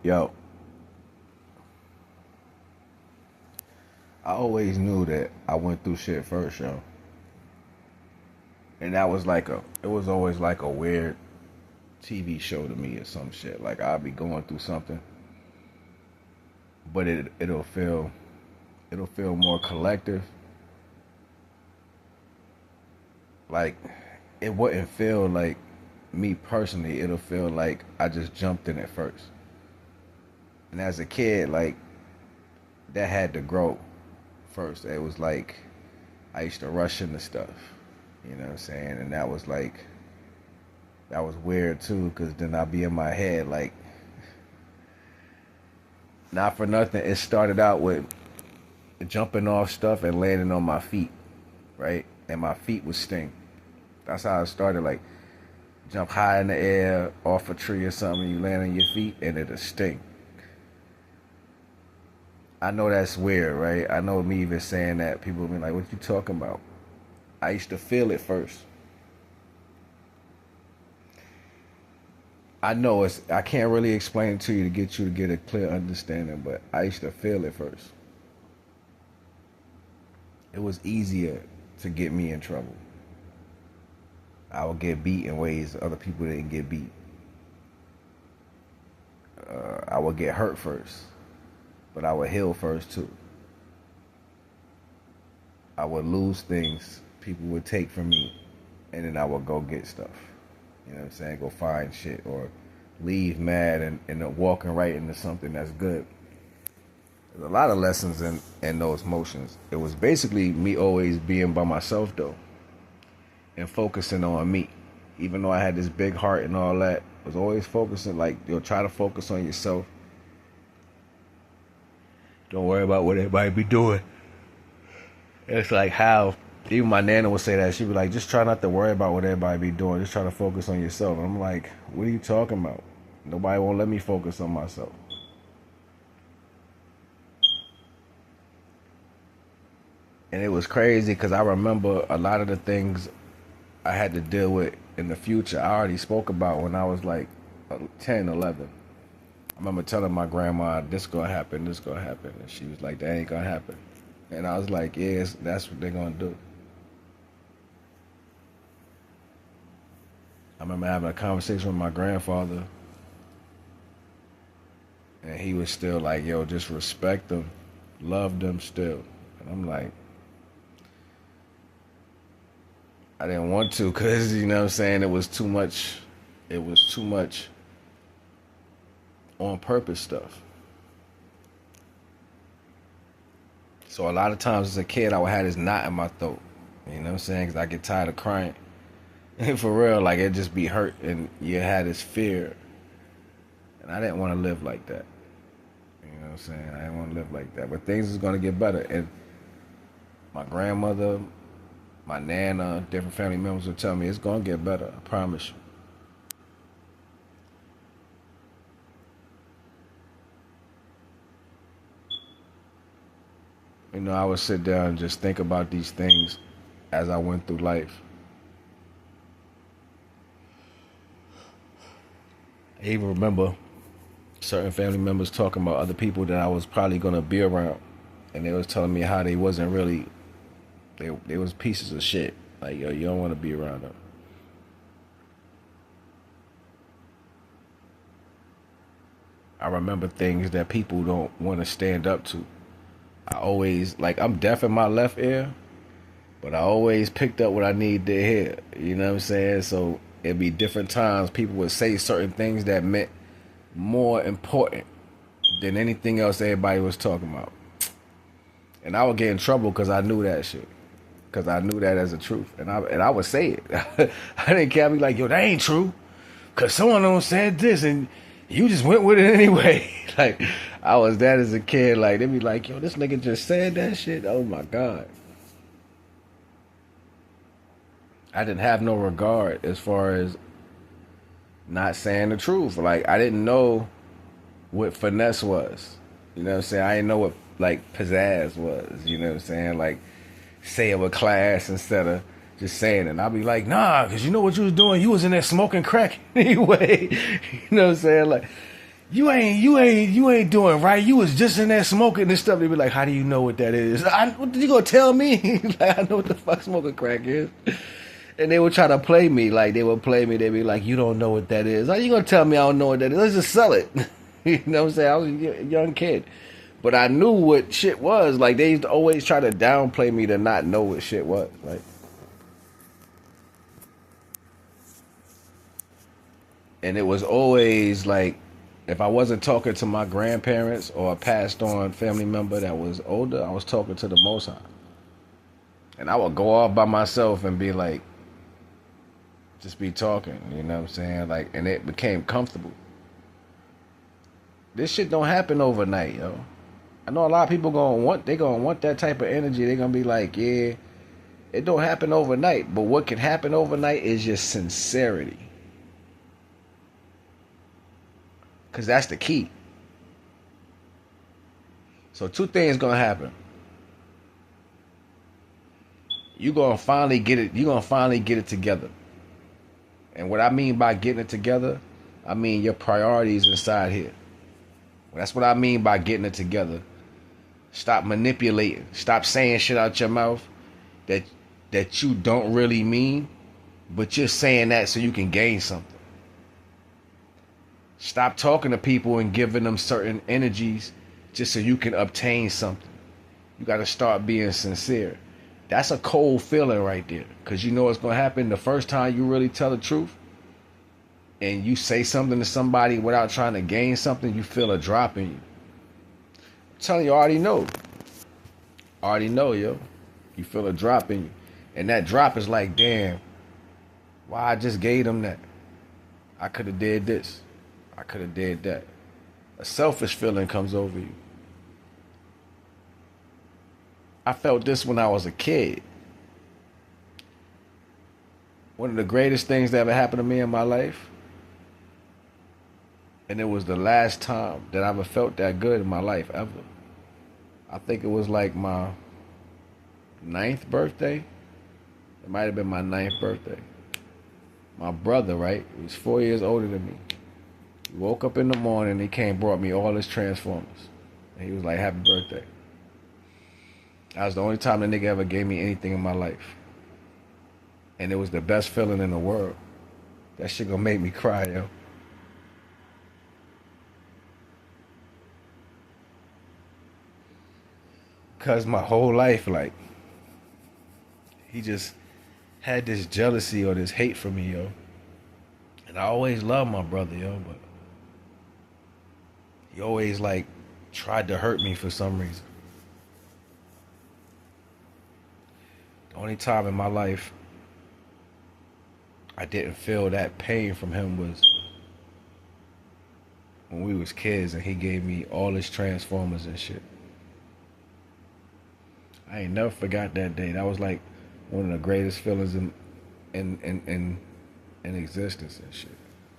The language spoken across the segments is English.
Yo, I always knew that I went through shit first, yo. And that was it was always like a weird TV show to me or some shit. Like I'd be going through something, but it'll feel more collective. Like it wouldn't feel like me personally. It'll feel like I just jumped in it first. And as a kid, like that had to grow first. It was like I used to rush into stuff, you know what I'm saying? And that was weird too, because then I'd be in my head like, not for nothing, it started out with jumping off stuff and landing on my feet, right? And my feet would sting. That's how it started, like jump high in the air off a tree or something, you land on your feet and it'll sting. I know that's weird, right? I know me even saying that, people will be like, what you talking about? I used to feel it first. I know I can't really explain it to you to get a clear understanding, but I used to feel it first. It was easier to get me in trouble. I would get beat in ways other people didn't get beat. I would get hurt first, but I would heal first too. I would lose things people would take from me, and then I would go get stuff. You know what I'm saying? Go find shit or leave mad and end up walking right into something that's good. There's a lot of lessons in those motions. It was basically me always being by myself though, and focusing on me. Even though I had this big heart and all that, I was always focusing, like, try to focus on yourself. Don't worry about what everybody be doing. It's like how even my nana would say that. She'd be like, just try not to worry about what everybody be doing. Just try to focus on yourself. And I'm like, what are you talking about? Nobody won't let me focus on myself. And it was crazy because I remember a lot of the things I had to deal with in the future. I already spoke about when I was like 10, 11. I remember telling my grandma, this gonna happen, this gonna happen. And she was like, that ain't gonna happen. And I was like, yes, that's what they're gonna do. I remember having a conversation with my grandfather, and he was still like, yo, just respect them, love them still. And I'm like, I didn't want to, because, you know what I'm saying, it was too much on purpose stuff. So a lot of times as a kid, I would have this knot in my throat. You know what I'm saying? Because I get tired of crying. And for real, like, it just be hurt, and you had this fear. And I didn't want to live like that. You know what I'm saying? I didn't want to live like that. But things is going to get better. And my grandmother, my nana, different family members would tell me, it's going to get better. I promise you. You know, I would sit down and just think about these things as I went through life. I even remember certain family members talking about other people that I was probably going to be around. And they was telling me how they wasn't really, they was pieces of shit. Like, yo, you don't want to be around them. I remember things that people don't want to stand up to. I always, like, I'm deaf in my left ear, but I always picked up what I needed to hear. You know what I'm saying? So it'd be different times people would say certain things that meant more important than anything else everybody was talking about. And I would get in trouble because I knew that shit. Because I knew that as a truth. And I would say it. I didn't care. I'd be like, yo, that ain't true. Because someone else said this and you just went with it anyway. Like, I was that as a kid. Like, they'd be like, yo, this nigga just said that shit. Oh, my God. I didn't have no regard as far as not saying the truth. Like, I didn't know what finesse was. You know what I'm saying? I didn't know what, like, pizzazz was. You know what I'm saying? Like, say it with class instead of just saying it. And I'll be like, nah, because you know what you was doing? You was in there smoking crack anyway. You know what I'm saying? Like, you ain't doing right. You was just in there smoking and stuff. They be like, how do you know what that is? What you gonna tell me? Like, I know what the fuck smoking crack is. And they would try to play me. Like, they would play me. They'd be like, you don't know what that is. How you gonna tell me I don't know what that is? Let's just sell it. You know what I'm saying? I was a young kid. But I knew what shit was. Like, they used to always try to downplay me to not know what shit was. Like, and it was always like, if I wasn't talking to my grandparents or a passed on family member that was older, I was talking to the Most High. And I would go off by myself and be like, just be talking, you know what I'm saying? Like, and it became comfortable. This shit don't happen overnight, yo. I know a lot of people gonna want that type of energy. They're gonna be like, yeah, it don't happen overnight. But what can happen overnight is just sincerity. Cause that's the key. So two things gonna happen. You're gonna finally get it together. And what I mean by getting it together, I mean your priorities inside here. That's what I mean by getting it together. Stop manipulating. Stop saying shit out your mouth that you don't really mean, but you're saying that so you can gain something. Stop talking to people and giving them certain energies just so you can obtain something. You got to start being sincere. That's a cold feeling right there. Because you know what's going to happen the first time you really tell the truth and you say something to somebody without trying to gain something, you feel a drop in you. I'm telling you, I already know. I already know, yo. You feel a drop in you. And that drop is like, damn, why I just gave them that? I could have did this. I could have did that. A selfish feeling comes over you. I felt this when I was a kid. One of the greatest things that ever happened to me in my life, and it was the last time that I ever felt that good in my life ever. I think it was like my 9th birthday. It might have been my 9th birthday. My brother, right? He was 4 years older than me. He woke up in the morning, he came and brought me all his Transformers. And he was like, happy birthday. That was the only time the nigga ever gave me anything in my life. And it was the best feeling in the world. That shit gonna make me cry, yo. Cause my whole life, like, he just had this jealousy or this hate for me, yo. And I always loved my brother, yo, but he always, like, tried to hurt me for some reason. The only time in my life I didn't feel that pain from him was when we was kids and he gave me all his Transformers and shit. I ain't never forgot that day. That was like one of the greatest feelings in existence and shit.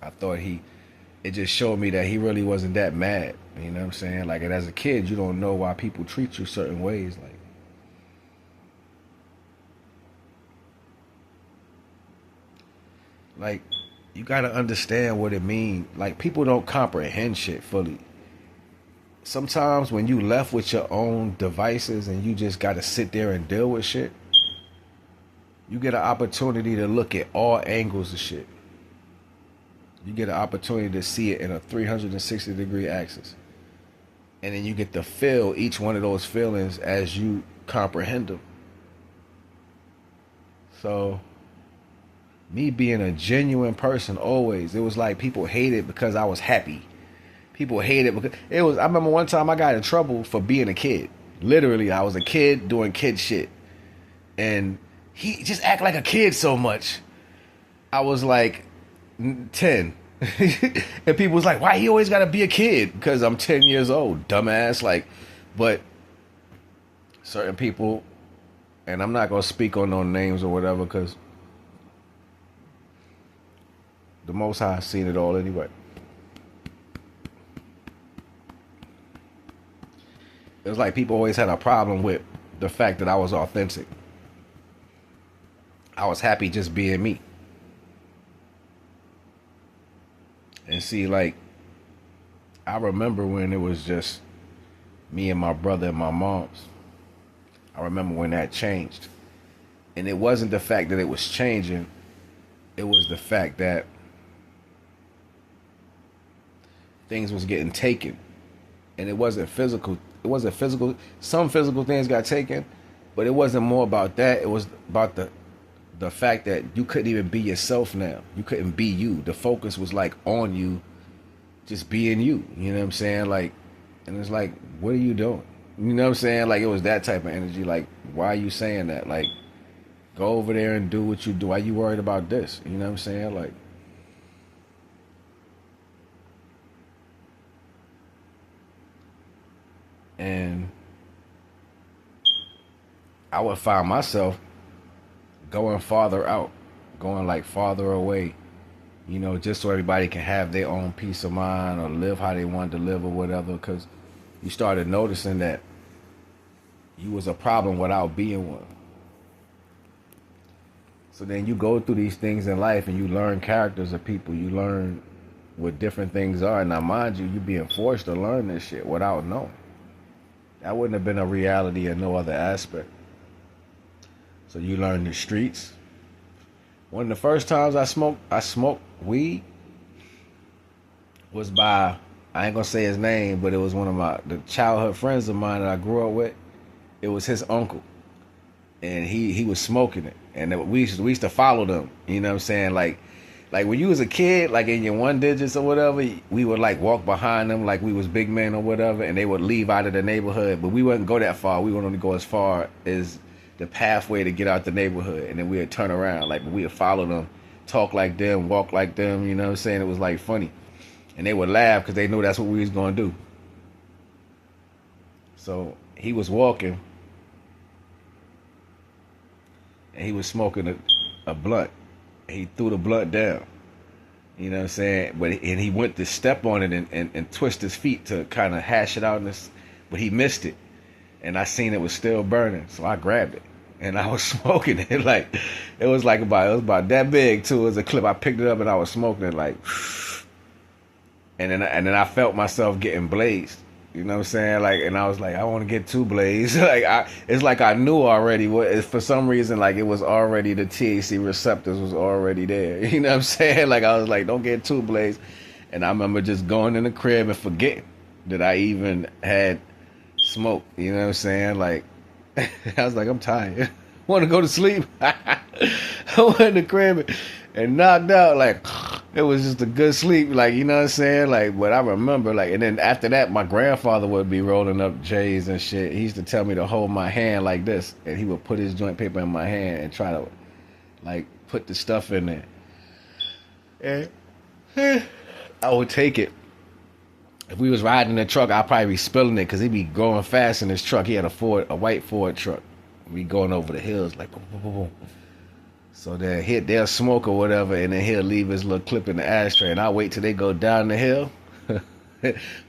I thought it just showed me that he really wasn't that mad. You know what I'm saying? Like, and as a kid, you don't know why people treat you certain ways. Like, you gotta understand what it means. Like, people don't comprehend shit fully. Sometimes when you left with your own devices and you just gotta sit there and deal with shit, you get an opportunity to look at all angles of shit. You get an opportunity to see it in a 360-degree axis. And then you get to feel each one of those feelings as you comprehend them. So, me being a genuine person always, it was like people hated because I was happy. People hated because it was. I remember one time I got in trouble for being a kid. Literally, I was a kid doing kid shit, and he just act like a kid so much. I was like 10, and people was like, "Why he always got to be a kid?" Because I'm 10 years old, dumbass. Like, but certain people, and I'm not gonna speak on no names or whatever, because the Most High seen it all anyway. It was like people always had a problem with the fact that I was authentic. I was happy just being me. And see, like, I remember when it was just me and my brother and my mom's. I remember when that changed. And it wasn't the fact that it was changing, it was the fact that things was getting taken. And it wasn't physical. It wasn't physical. Some physical things got taken, but it wasn't more about that. It was about the fact that you couldn't even be yourself now. You couldn't be you. The focus was like on you, just being you. You know what I'm saying? Like, and it's like, what are you doing? You know what I'm saying? Like, it was that type of energy. Like, why are you saying that? Like, go over there and do what you do. Why are you worried about this? You know what I'm saying? Like, and I would find myself going farther out, going like farther away, you know, just so everybody can have their own peace of mind or live how they wanted to live or whatever. Because you started noticing that you was a problem without being one. So then you go through these things in life and you learn characters of people. You learn what different things are. Now, mind you, you being forced to learn this shit without knowing. That wouldn't have been a reality in no other aspect. So you learn the streets. One of the first times I smoked weed was by, I ain't gonna say his name, but it was one of the childhood friends of mine that I grew up with. It was his uncle, and he was smoking it, and we used to follow them. You know what I'm saying? Like when you was a kid, like in your one digits or whatever, we would like walk behind them like we was big men or whatever, and they would leave out of the neighborhood, but we wouldn't go that far. We would only go as far as the pathway to get out the neighborhood, and then we would turn around. Like, we would follow them, talk like them, walk like them. You know what I'm saying? It was like funny, and they would laugh because they knew that's what we was gonna do. So he was walking, and he was smoking a blunt. He threw the blunt down. You know what I'm saying? And he went to step on it and twist his feet to kind of hash it out in this, but he missed it. And I seen it was still burning, so I grabbed it and I was smoking it. Like, it was about that big too. It was a clip. I picked it up and I was smoking it like, and then I felt myself getting blazed. You know what I'm saying? Like, and I was like, I want to get too blazed. It's like I knew already what. For some reason, like, it was already, the THC receptors was already there. You know what I'm saying? Like, I was like, don't get too blazed. And I remember just going in the crib and forgetting that I even had smoke. You know what I'm saying? Like, I was like, I'm tired. Want to go to sleep? I went in the crib and knocked out. Like, it was just a good sleep. Like, you know what I'm saying? Like, but I remember, like, and then after that, my grandfather would be rolling up J's and shit. He used to tell me to hold my hand like this, and he would put his joint paper in my hand and try to, like, put the stuff in there. And I would take it. If we was riding in the truck, I'd probably be spilling it because he'd be going fast in his truck. He had a white Ford truck. We going over the hills like boom, boom, boom, boom. So then they'll smoke or whatever, and then he'll leave his little clip in the ashtray, and I'll wait till they go down the hill,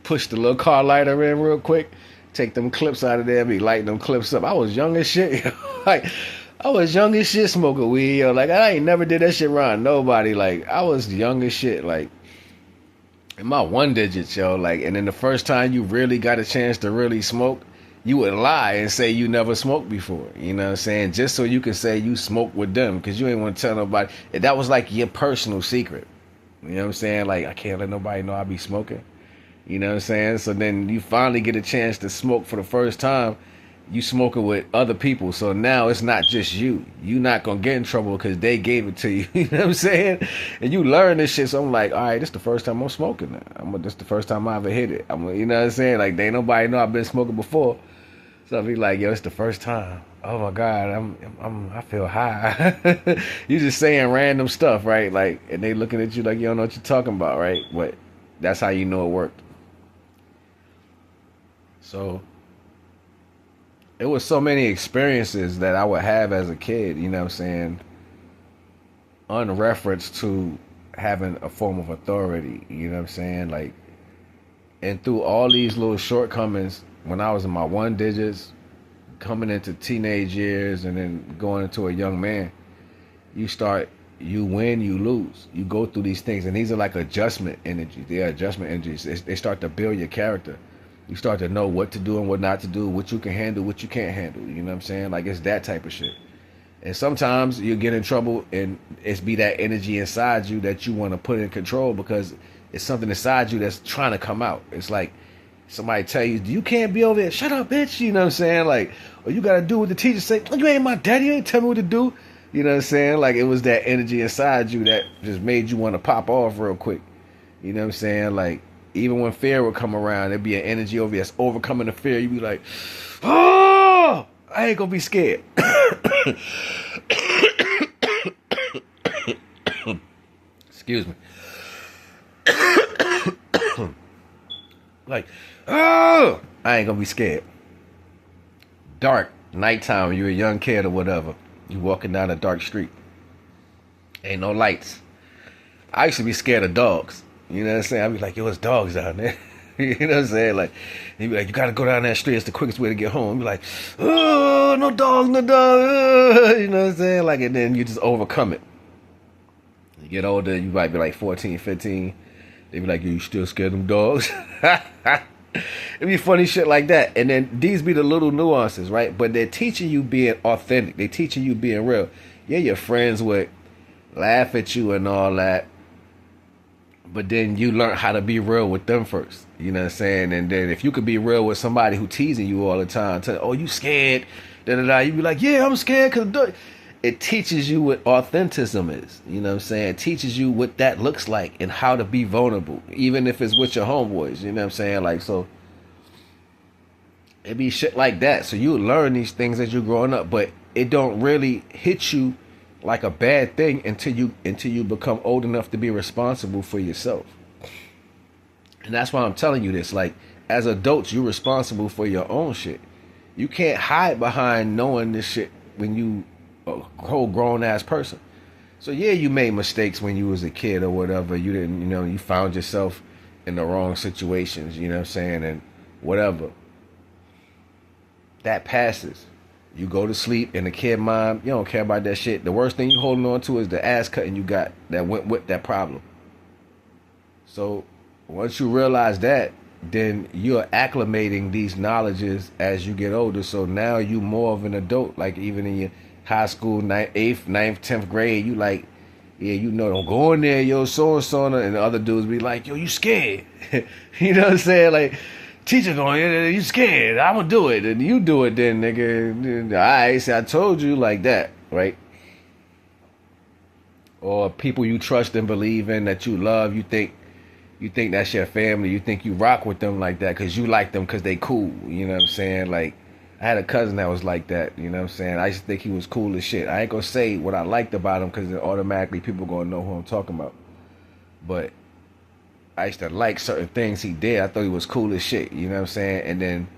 push the little car lighter in real quick, take them clips out of there, be lighting them clips up. I was young as shit. Like, I was young as shit smoking weed. Yo. Like, I ain't never did that shit around nobody. Like, I was young as shit. Like, in my one digits, yo, like, and then the first time you really got a chance to really smoke, you would lie and say you never smoked before. You know what I'm saying? Just so you can say you smoked with them, because you ain't want to tell nobody. That was like your personal secret. You know what I'm saying? Like, I can't let nobody know I be smoking. You know what I'm saying? So then you finally get a chance to smoke for the first time. You smoking with other people, so now it's not just you. You not gonna get in trouble because they gave it to you. You know what I'm saying? And you learn this shit. So I'm like, all right, this the first time I'm smoking now. This the first time I ever hit it. You know what I'm saying? Like, they ain't nobody know I've been smoking before. So I be like, yo, it's the first time. Oh my God, I feel high. You just saying random stuff, right? Like, and they looking at you like you don't know what you're talking about, right? But that's how you know it worked. So it was so many experiences that I would have as a kid, you know what I'm saying, unreferenced to having a form of authority, you know what I'm saying? Like, and through all these little shortcomings, when I was in my one digits, coming into teenage years and then going into a young man, you start you win, you lose. You go through these things, and these are like adjustment energies. They are adjustment energies. They start to build your character. You start to know what to do and what not to do, what you can handle, what you can't handle. You know what I'm saying? Like, it's that type of shit. And sometimes you get in trouble, and it's be that energy inside you that you want to put in control, because it's something inside you that's trying to come out. It's like somebody tell you, you can't be over there. Shut up, bitch. You know what I'm saying? Like, or you got to do what the teacher say. You ain't my daddy. You ain't tell me what to do. You know what I'm saying? Like, it was that energy inside you that just made you want to pop off real quick. You know what I'm saying? Like, even when fear would come around, there'd be an energy over you that's overcoming the fear. You'd be like, oh, I ain't gonna be scared. Excuse me. Like, oh, I ain't gonna be scared. Dark, nighttime, you're a young kid or whatever. You walking down a dark street. Ain't no lights. I used to be scared of dogs. You know what I'm saying? I'd be like, yo, it's dogs out there. You know what I'm saying? Like, he'd be like, you gotta go down that street. It's the quickest way to get home. I'd be like, oh, no dogs, no dogs. You know what I'm saying? Like, and then you just overcome it. You get older, you might be like 14, 15. They be like, you still scared of them dogs? It'd be funny shit like that. And then these be the little nuances, right? But they're teaching you being authentic. They're teaching you being real. Yeah, your friends would laugh at you and all that. But then you learn how to be real with them first. You know what I'm saying? And then if you could be real with somebody who teasing you all the time, tell, oh, you scared, da-da-da. You be like, yeah, I'm scared because it teaches you what authenticism is. You know what I'm saying? It teaches you what that looks like and how to be vulnerable, even if it's with your homeboys. You know what I'm saying? Like, so it be shit like that. So you learn these things as you're growing up, but it don't really hit you like a bad thing until you become old enough to be responsible for yourself. And that's why I'm telling you this. Like, as adults, you're responsible for your own shit. You can't hide behind knowing this shit when you a whole grown ass person. So yeah, you made mistakes when you was a kid or whatever. You didn't, you found yourself in the wrong situations, you know what I'm saying, and whatever. That passes. You go to sleep, and the kid mind, you don't care about that shit. The worst thing you holding on to is the ass cutting you got that went with that problem. So once you realize that, then you're acclimating these knowledges as you get older. So now you more of an adult. Like, even in your high school, 8th, 9th, 10th grade, you like, yeah, don't go in there, yo, so-and-so, and the other dudes be like, yo, you scared. You know what I'm saying? Like, teacher going, you scared, I'm gonna do it, and you do it then, nigga. I say I told you, like that, right? Or people you trust and believe in, that you love, you think that's your family, you think you rock with them like that because you like them because they cool, you know what I'm saying? Like, I had a cousin that was like that, you know what I'm saying? I used to think he was cool as shit. I ain't gonna say what I liked about him because automatically people gonna know who I'm talking about. But I used to like certain things he did. I thought he was cool as shit, you know what I'm saying? And then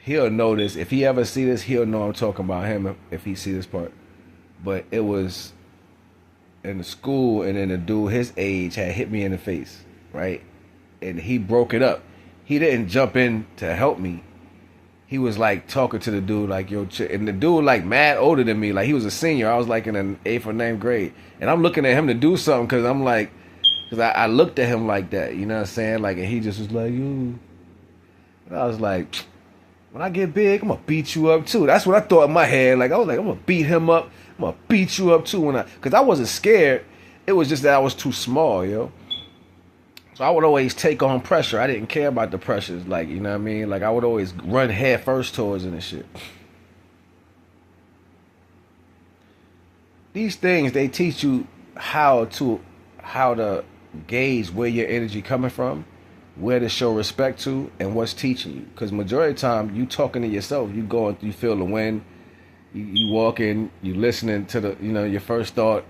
he'll know this. If he ever see this, he'll know I'm talking about him if he see this part. But it was in the school, and then a dude his age had hit me in the face, right? And he broke it up. He didn't jump in to help me. He was like talking to the dude like, yo, and the dude like mad older than me. Like, he was a senior. I was like in an 8th or 9th grade. And I'm looking at him to do something because I'm like, because I looked at him like that, you know what I'm saying? Like, and he just was like, you. And I was like, when I get big, I'm going to beat you up too. That's what I thought in my head. Like, I was like, I'm going to beat him up. I'm going to beat you up too. Because I wasn't scared. It was just that I was too small, yo. So I would always take on pressure. I didn't care about the pressures. Like, you know what I mean? Like, I would always run head first towards it and shit. These things, they teach you how to gauge where your energy coming from, where to show respect to, and what's teaching you. Because majority of the time, you talking to yourself. You feel the wind. You walking. You listening to the, your first thought.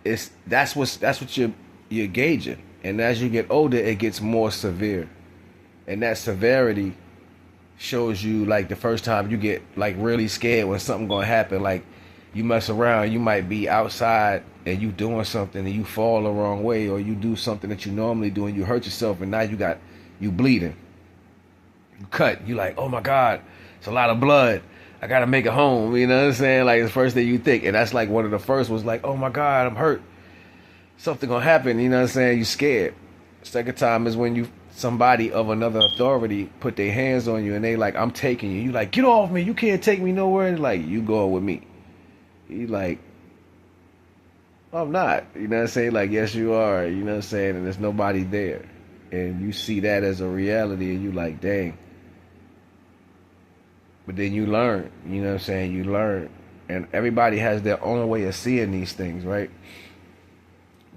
That's what you're gauging. And as you get older, it gets more severe. And that severity shows you, like, the first time you get, like, really scared when something gonna happen. Like, you mess around, you might be outside and you doing something and you fall the wrong way, or you do something that you normally do and you hurt yourself, and now you bleeding. You cut. You like, oh my God, it's a lot of blood. I gotta make it home. You know what I'm saying? Like the first thing you think, and that's like one of the first was like, oh my God, I'm hurt. Something gonna happen. You know what I'm saying? You scared. Second time is when you somebody of another authority put their hands on you and they like, I'm taking you. You like, get off me. You can't take me nowhere. And like, you going with me. You like, I'm not. You know what I'm saying? Like, yes, you are. You know what I'm saying? And there's nobody there. And you see that as a reality and you like, dang. But then you learn. You know what I'm saying? You learn. And everybody has their own way of seeing these things, right?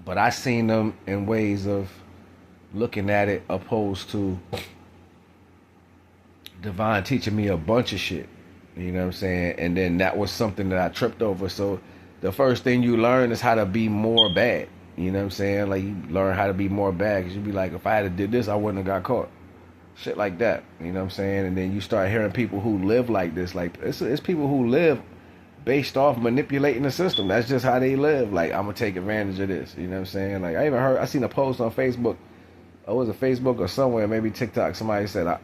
But I seen them in ways of looking at it opposed to Divine teaching me a bunch of shit. You know what I'm saying? And then that was something that I tripped over. So the first thing you learn is how to be more bad. You know what I'm saying? Like you learn how to be more bad because you be like, if I had did this, I wouldn't have got caught. Shit like that. You know what I'm saying? And then you start hearing people who live like this. Like it's people who live based off manipulating the system. That's just how they live. Like, I'm gonna take advantage of this. You know what I'm saying? Like I seen a post on Facebook. Or was it Facebook or somewhere, maybe TikTok? Somebody said,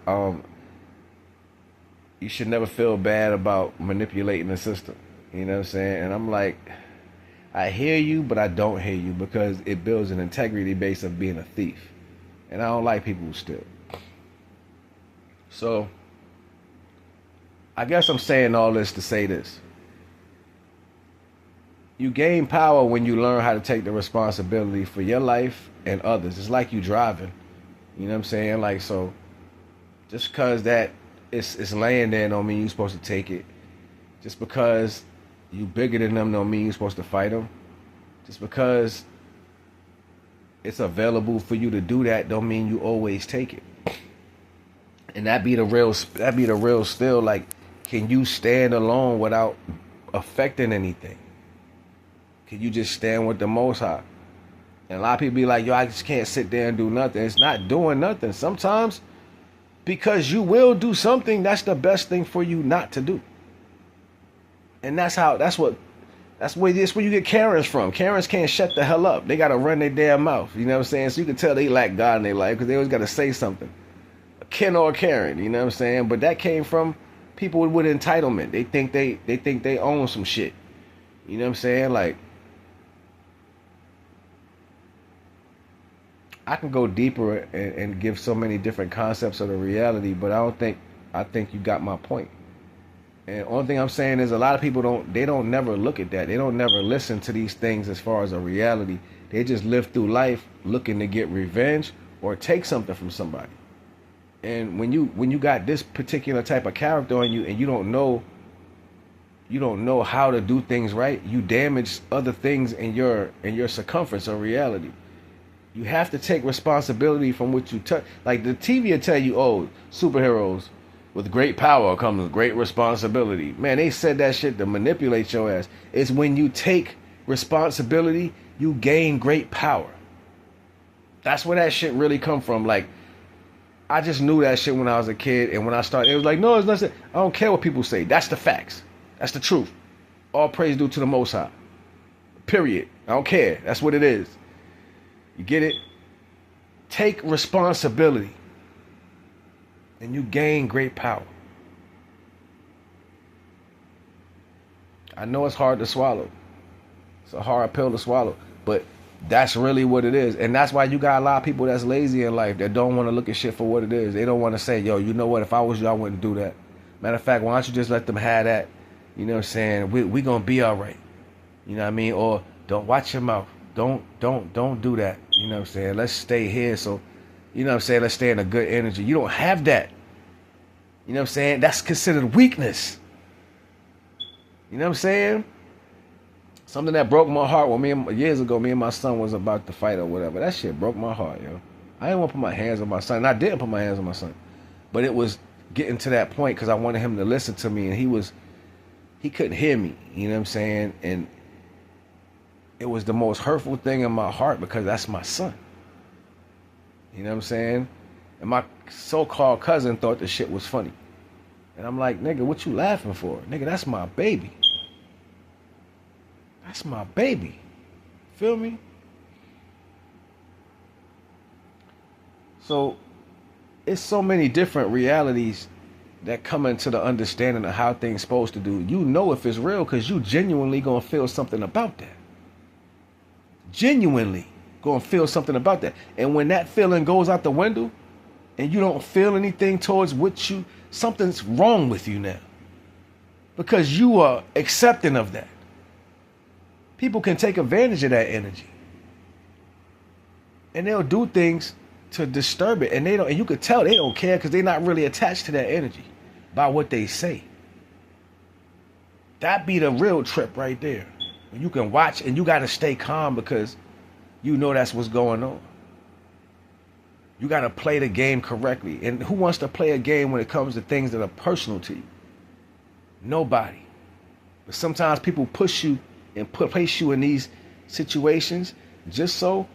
you should never feel bad about manipulating the system. You know what I'm saying? And I'm like, I hear you, but I don't hear you because it builds an integrity base of being a thief. And I don't like people who steal. So, I guess I'm saying all this to say this. You gain power when you learn how to take the responsibility for your life and others. It's like you driving. You know what I'm saying? Like, so, just because that it's laying there don't mean you're supposed to take it. Just because you bigger than them don't mean you're supposed to fight them. Just because it's available for you to do that don't mean you always take it. And that be the real still, like, can you stand alone without affecting anything? Can you just stand with the Most High? And a lot of people be like, yo, I just can't sit there and do nothing. It's not doing nothing. Sometimes, because you will do something, that's the best thing for you not to do. And that's where you get Karens from. Karens can't shut the hell up. They got to run their damn mouth. You know what I'm saying? So you can tell they lack God in their life because they always got to say something. A Ken or a Karen, you know what I'm saying? But that came from people with entitlement. They think they own some shit. You know what I'm saying? Like, I can go deeper and give so many different concepts of the reality, but I think you got my point. And the only thing I'm saying is a lot of people don't never look at that. They don't never listen to these things as far as a reality. They just live through life looking to get revenge or take something from somebody. And when you got this particular type of character on you and you don't know how to do things right, you damage other things in your circumference of reality. You have to take responsibility from what you touch. Like the TV will tell you, oh, superheroes with great power comes great responsibility. Man, they said that shit to manipulate your ass. It's when you take responsibility, you gain great power. That's where that shit really come from. Like, I just knew that shit when I was a kid, and when I started, it was like, no, it's nothing. I don't care what people say. That's the facts. That's the truth. All praise due to the Most High. Period. I don't care. That's what it is. You get it? Take responsibility, and you gain great power. I know it's hard to swallow. It's a hard pill to swallow, but that's really what it is. And that's why you got a lot of people that's lazy in life that don't want to look at shit for what it is. They don't want to say, yo, you know what? If I was you, I wouldn't do that. Matter of fact, why don't you just let them have that? You know what I'm saying? We going to be all right. You know what I mean? Or don't watch your mouth. Don't do that. You know what I'm saying? Let's stay here. So, you know what I'm saying? Let's stay in a good energy. You don't have that. You know what I'm saying? That's considered weakness. You know what I'm saying? Something that broke my heart when years ago, me and my son was about to fight or whatever. That shit broke my heart, yo. I didn't want to put my hands on my son. And I didn't put my hands on my son. But it was getting to that point because I wanted him to listen to me, and he couldn't hear me. You know what I'm saying? And it was the most hurtful thing in my heart because that's my son. You know what I'm saying? And my so-called cousin thought the shit was funny. And I'm like, nigga, what you laughing for? Nigga, that's my baby. That's my baby. Feel me? So, it's so many different realities that come into the understanding of how things supposed to do, you know if it's real because you genuinely gonna feel something about that. Genuinely gonna feel something about that. And when that feeling goes out the window and you don't feel anything towards what you, something's wrong with you now. Because you are accepting of that. People can take advantage of that energy. And they'll do things to disturb it. And they don't, and you could tell they don't care because they're not really attached to that energy by what they say. That be the real trip right there. When you can watch and you got to stay calm because you know that's what's going on. You got to play the game correctly. And who wants to play a game when it comes to things that are personal to you? Nobody. But sometimes people push you and place you in these situations just so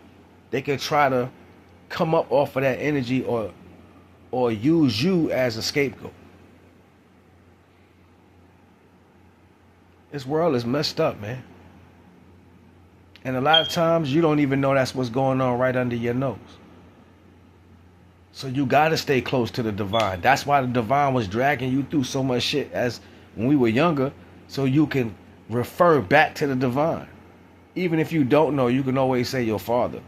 they can try to come up off of that energy or use you as a scapegoat. This world is messed up, man. And a lot of times you don't even know that's what's going on right under your nose. So you got to stay close to the divine. That's why the divine was dragging you through so much shit as when we were younger, so you can refer back to the divine. Even if you don't know, you can always say your father.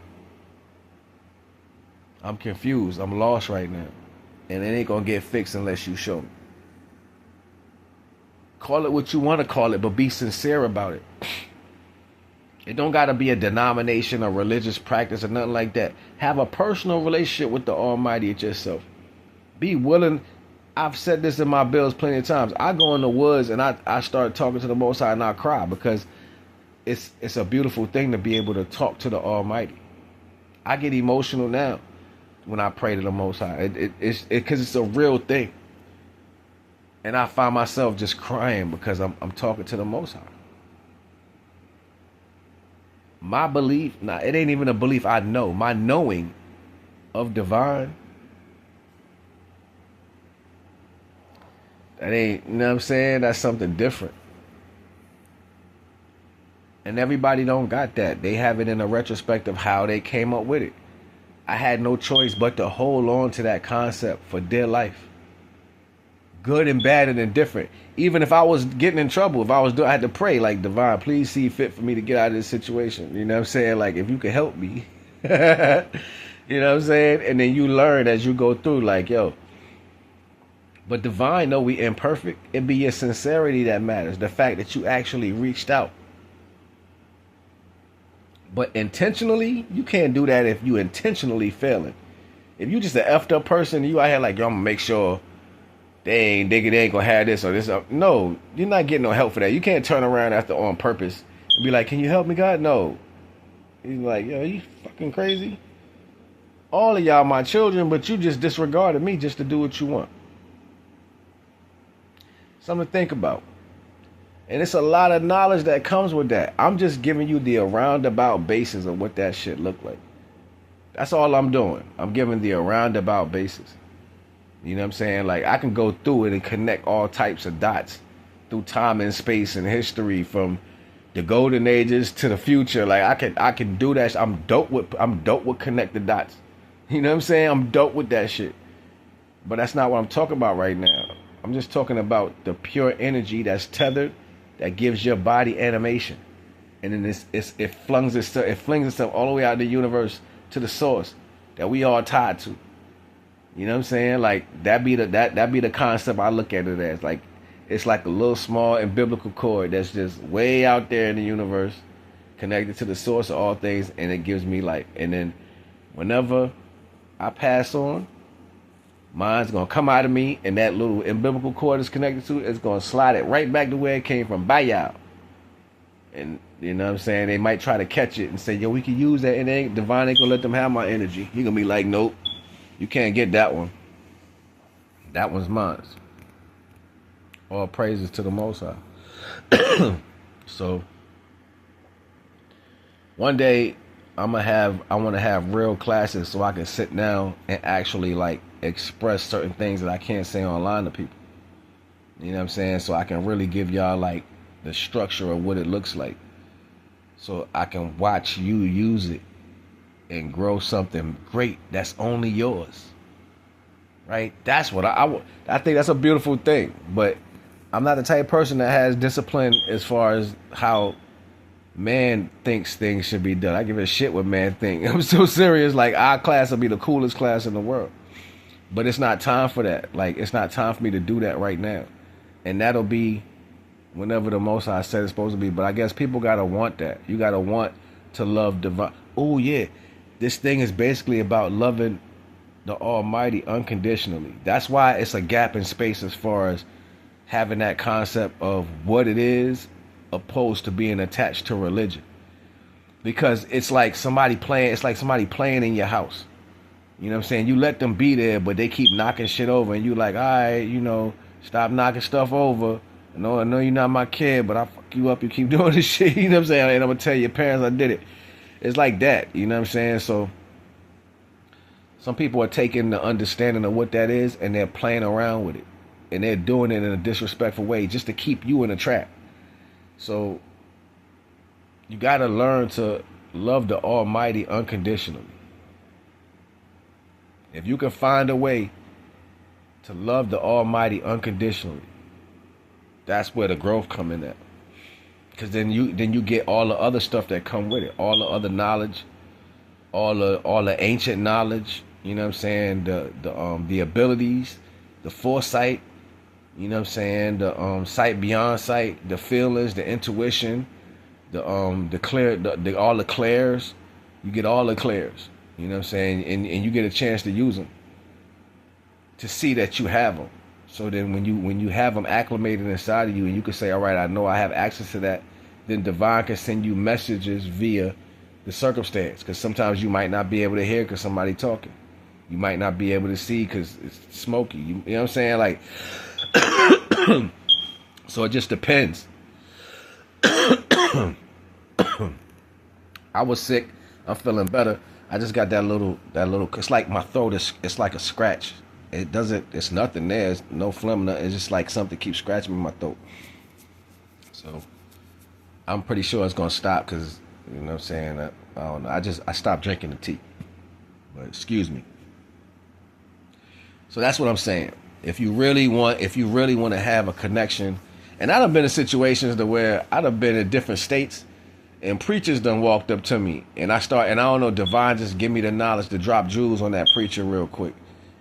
I'm confused. I'm lost right now. And it ain't going to get fixed unless you show me. Call it what you want to call it, but be sincere about it. It don't got to be a denomination or religious practice or nothing like that. Have a personal relationship with the Almighty at yourself. Be willing. I've said this in my bills plenty of times. I go in the woods and I start talking to the Most High and I cry because it's a beautiful thing to be able to talk to the Almighty. I get emotional now when I pray to the Most High. Because it's a real thing. And I find myself just crying because I'm talking to the Most High. My belief, it ain't even a belief, I know. My knowing of divine, that ain't, you know what I'm saying? That's something different. And everybody don't got that. They have it in a retrospect of how they came up with it. I had no choice but to hold on to that concept for dear life. Good and bad and indifferent. Even if I was getting in trouble, if I had to pray, like, divine, please see fit for me to get out of this situation. You know what I'm saying? Like, if you could help me. You know what I'm saying? And then you learn as you go through, like, yo. But divine, though we imperfect, it be your sincerity that matters. The fact that you actually reached out. But intentionally, you can't do that if you intentionally failing. If you just an effed up person, you out here like, yo, I'm gonna make sure they ain't gonna have this or this. No, you're not getting no help for that. You can't turn around after on purpose and be like, can you help me, God? No. He's like, yo, you fucking crazy? All of y'all my children, but you just disregarded me just to do what you want. Something to think about. And it's a lot of knowledge that comes with that. I'm just giving you the roundabout basis of what that shit look like. That's all I'm doing. I'm giving the roundabout basis. You know what I'm saying? Like, I can go through it and connect all types of dots through time and space and history from the golden ages to the future. Like, I can do that. I'm dope with connect the dots. You know what I'm saying? I'm dope with that shit. But that's not what I'm talking about right now. I'm just talking about the pure energy that's tethered, that gives your body animation. And then it flings itself all the way out of the universe to the source that we all tied to. You know what I'm saying? Like, that be the concept I look at it as. Like, it's like a little small and biblical cord that's just way out there in the universe, connected to the source of all things, and it gives me life. And then whenever I pass on, mine's gonna come out of me, and that little umbilical cord is connected to it, it's gonna slide it right back to where it came from. Bye, y'all. And you know what I'm saying? They might try to catch it and say, yo, we can use that, and divine ain't gonna let them have my energy. He gonna be like, nope. You can't get that one. That one's mine. All praises to the Most High. So, one day, I want to have real classes so I can sit down and actually, like, express certain things that I can't say online to people. You know what I'm saying? So I can really give y'all, like, the structure of what it looks like. So I can watch you use it and grow something great that's only yours. right? That's what I think that's a beautiful thing. But I'm not the type of person that has discipline as far as how man thinks things should be done. I give a shit what man think. I'm so serious. Like, our class will be the coolest class in the world. But it's not time for that. Like, it's not time for me to do that right now. And that'll be whenever the Most High said it's supposed to be. But I guess people gotta want that. You gotta want to love divine. Oh yeah, this thing is basically about loving the Almighty unconditionally. That's why it's a gap in space as far as having that concept of what it is opposed to being attached to religion. Because it's like somebody playing in your house. You know what I'm saying? You let them be there, but they keep knocking shit over, and you like, all right, you know, stop knocking stuff over. No, I know you're not my kid, but I fuck you up. You keep doing this shit. You know what I'm saying? And I'm gonna tell your parents I did it. It's like that. You know what I'm saying? So some people are taking the understanding of what that is and they're playing around with it, and they're doing it in a disrespectful way just to keep you in a trap. So you got to learn to love the Almighty unconditionally. If you can find a way to love the Almighty unconditionally, that's where the growth come in at. Because then you get all the other stuff that come with it, all the other knowledge, all the ancient knowledge. You know what I'm saying? The abilities, the foresight. You know what I'm saying? The sight beyond sight, the feelings, the intuition, the clear, all the clairs. You get all the clairs. You know what I'm saying? And you get a chance to use them, to see that you have them. So then when you have them acclimated inside of you, and you can say, all right, I know I have access to that, then divine can send you messages via the circumstance. Because sometimes you might not be able to hear because somebody talking. You might not be able to see because it's smoky. You know what I'm saying? Like, so it just depends. I was sick. I'm feeling better. I just got that little, it's like my throat it's like a scratch. It's nothing there. It's no phlegm, nothing. It's just like something keeps scratching me in my throat. So I'm pretty sure it's going to stop because, you know what I'm saying? I don't know. I stopped drinking the tea. But excuse me. So that's what I'm saying. If you really want to have a connection, and I've been in situations to where I've been in different states, and preachers done walked up to me, and I don't know, divine just give me the knowledge to drop jewels on that preacher real quick,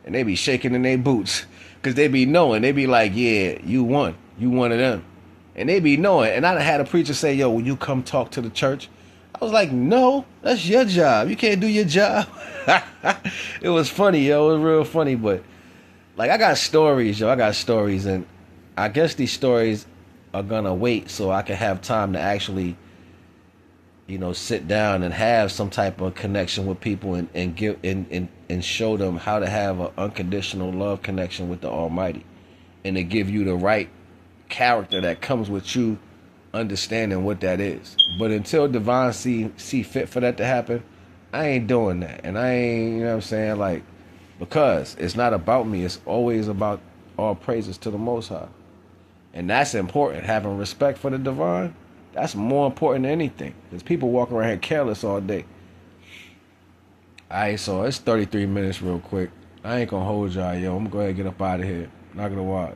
and they be shaking in their boots, cause they be knowing, they be like, yeah, you one of them, and they be knowing. And I had a preacher say, yo, will you come talk to the church? I was like, no, that's your job. You can't do your job. It was funny, yo. It was real funny, but like, I got stories, and I guess these stories are gonna wait so I can have time to actually, you know, sit down and have some type of connection with people and give and show them how to have an unconditional love connection with the Almighty, and to give you the right character that comes with you understanding what that is. But until divine see fit for that to happen, I ain't doing that. And I ain't, you know what I'm saying, like, because it's not about me. It's always about all praises to the Most High. And that's important. Having respect for the divine, that's more important than anything. Because people walk around here careless all day. Alright, so it's 33 minutes real quick. I ain't gonna hold y'all, yo. I'm gonna go ahead and get up out of here. Not gonna wise.